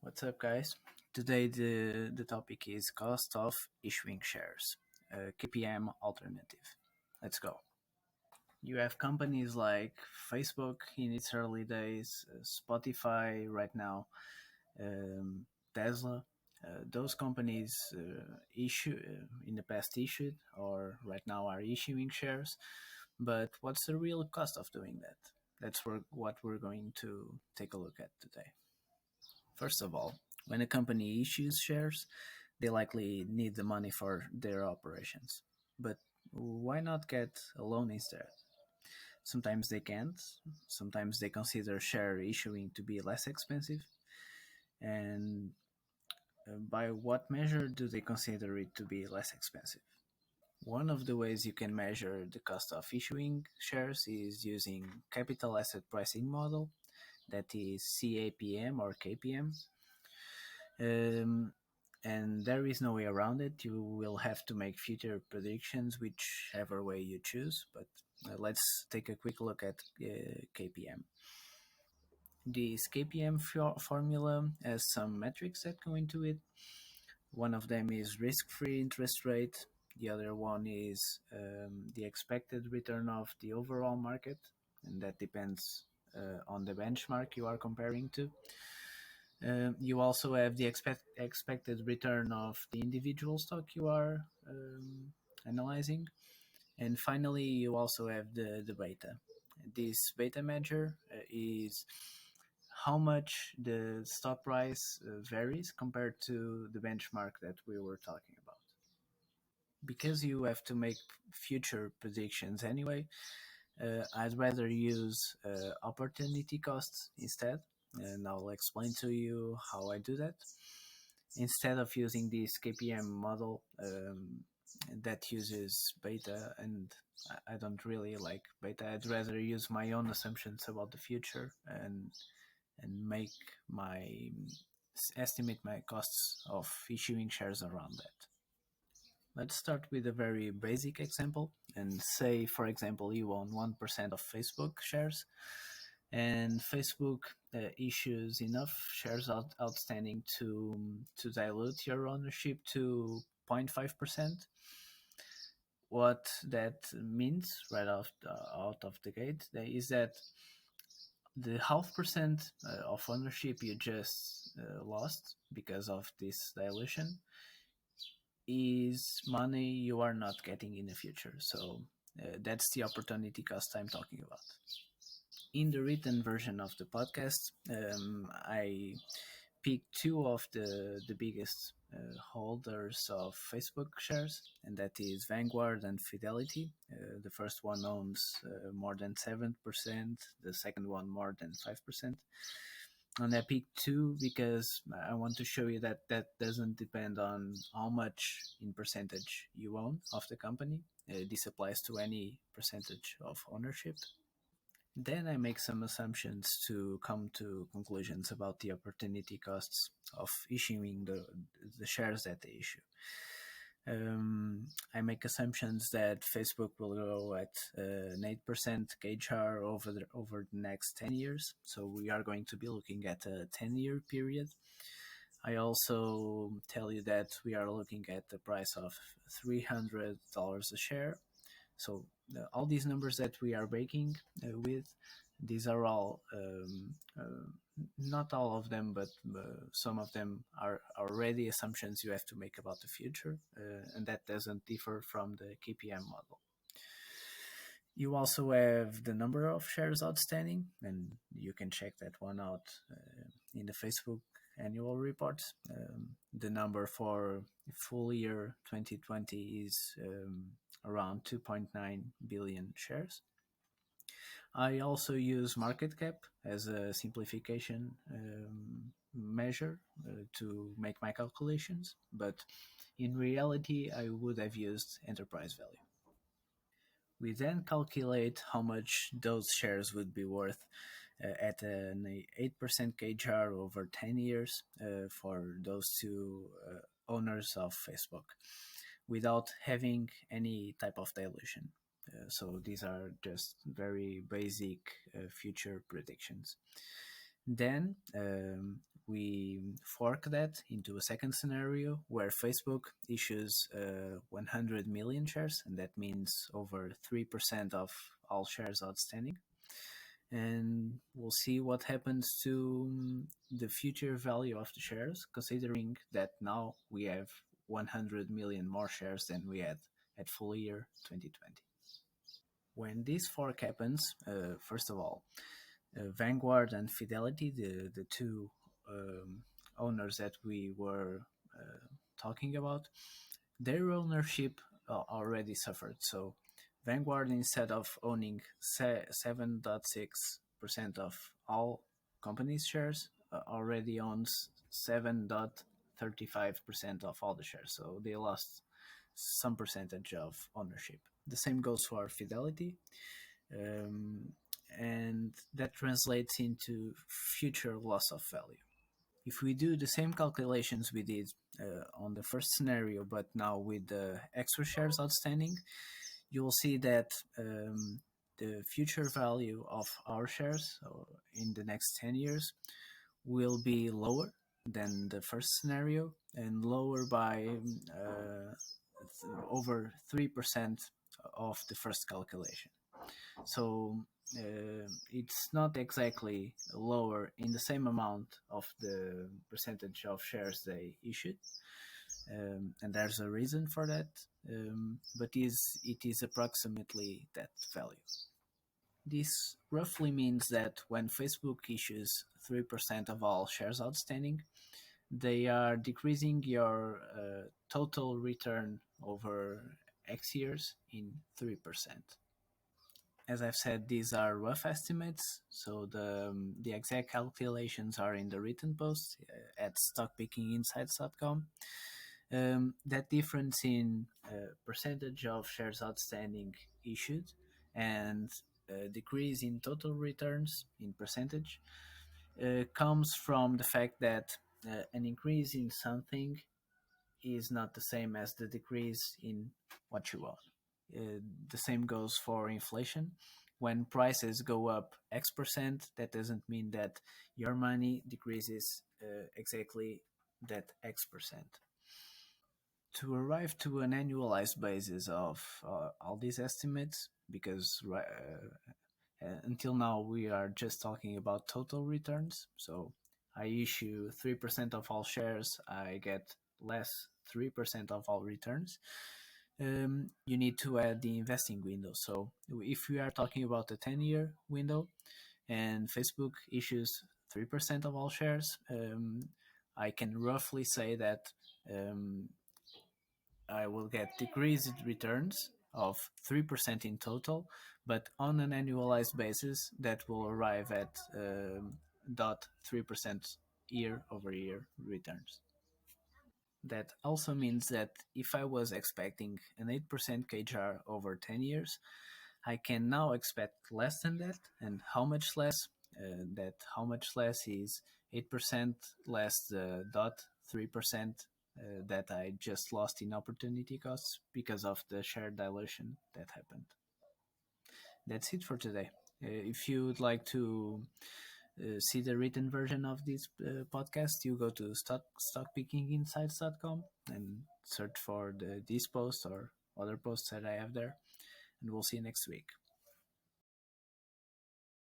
What's up, guys? Today the topic is cost of issuing shares, KPM alternative. Let's go. You have companies like Facebook in its early days, Spotify right now, um, Tesla. Those companies issue in the past issued or right now are issuing shares. But what's the real cost of doing that? What we're going to take a look at today. First of all, when a company issues shares, they likely need the money for their operations. But why not get a loan instead? Sometimes they can't, sometimes they consider share issuing to be less expensive. And by what measure do they consider it to be less expensive? One of the ways you can measure the cost of issuing shares is using capital asset pricing model, that is CAPM or KPM. Um, and there is no way around it. You will have to make future predictions, whichever way you choose. But let's take a quick look at KPM. This KPM formula has some metrics that go into it. One of them is risk-free interest rate. The other one is the expected return of the overall market, and that depends on the benchmark you are comparing to. You also have the expected return of the individual stock you are analyzing. And finally, you also have the beta. This beta measure is how much the stock price varies compared to the benchmark that we were talking about. Because you have to make future predictions anyway, I'd rather use opportunity costs instead, and I'll explain to you how I do that. Instead of using this KPM model that uses beta, and I don't really like beta, I'd rather use my own assumptions about the future and make my estimate my costs of issuing shares around that. Let's start with a very basic example and say, for example, you own 1% of Facebook shares and Facebook issues enough shares outstanding to dilute your ownership to 0.5%. What that means out of the gate is that the half percent of ownership you just lost because of this dilution is money you are not getting in the future. So that's the opportunity cost I'm talking about. In the written version of the podcast, I picked two of the biggest holders of Facebook shares, and that is Vanguard and Fidelity. The first one owns more than 7%, the second one more than 5%. And I picked two because I want to show you that that doesn't depend on how much in percentage you own of the company. This applies to any percentage of ownership. Then I make some assumptions to come to conclusions about the opportunity costs of issuing the shares that they issue. I make assumptions that Facebook will grow at an 8% CAGR over the next 10 years. So we are going to be looking at a 10-year period. I also tell you that we are looking at the price of $300 a share. So all these numbers that we are breaking with, these are all not all of them, but some of them are already assumptions you have to make about the future, and that doesn't differ from the KPM model. You also have the number of shares outstanding, and you can check that one out in the Facebook annual report. The number for full year 2020 is around 2.9 billion shares. I also use market cap as a simplification measure to make my calculations, but in reality, I would have used enterprise value. We then calculate how much those shares would be worth at an 8% CAGR over 10 years for those two owners of Facebook without having any type of dilution. So these are just very basic future predictions. Then we fork that into a second scenario where Facebook issues 100 million shares, and that means over 3% of all shares outstanding. And we'll see what happens to the future value of the shares, considering that now we have 100 million more shares than we had at full year 2020. When this fork happens, first of all, Vanguard and Fidelity, the two owners that we were talking about, their ownership already suffered. So Vanguard, instead of owning 7.6% of all companies' shares, already owns 7.35% of all the shares. So they lost some percentage of ownership. The same goes for Fidelity. Um, and that translates into future loss of value. If we do the same calculations we did on the first scenario, but now with the extra shares outstanding, you will see that the future value of our shares in the next 10 years will be lower than the first scenario and lower by over 3% of the first calculation. So it's not exactly lower in the same amount of the percentage of shares they issued, and there's a reason for that. But it is approximately that value. This roughly means that when Facebook issues 3% of all shares outstanding, they are decreasing your total return over X years in 3%. As I've said, these are rough estimates, so the exact calculations are in the written post at stockpickinginsights.com. That difference in percentage of shares outstanding issued and decrease in total returns in percentage comes from the fact that an increase in something is not the same as the decrease in what you own. The same goes for inflation. When prices go up X%, that doesn't mean that your money decreases exactly that X%. To arrive to an annualized basis of all these estimates, because until now we are just talking about total returns. So I issue 3% of all shares, I get less 3% of all returns. You need to add the investing window. So if we are talking about a 10-year window and Facebook issues 3% of all shares, I can roughly say that I will get decreased returns of 3% in total, but on an annualized basis, that will arrive at 0.3% year over year returns. That also means that if I was expecting an 8% KJAR over 10 years, I can now expect less than that. And how much less? How much less is 8% less the 0.3% that I just lost in opportunity costs because of the share dilution that happened. That's it for today. If you would like to see the written version of this podcast, you go to stockpickinginsights.com and search for this post or other posts that I have there. And we'll see you next week.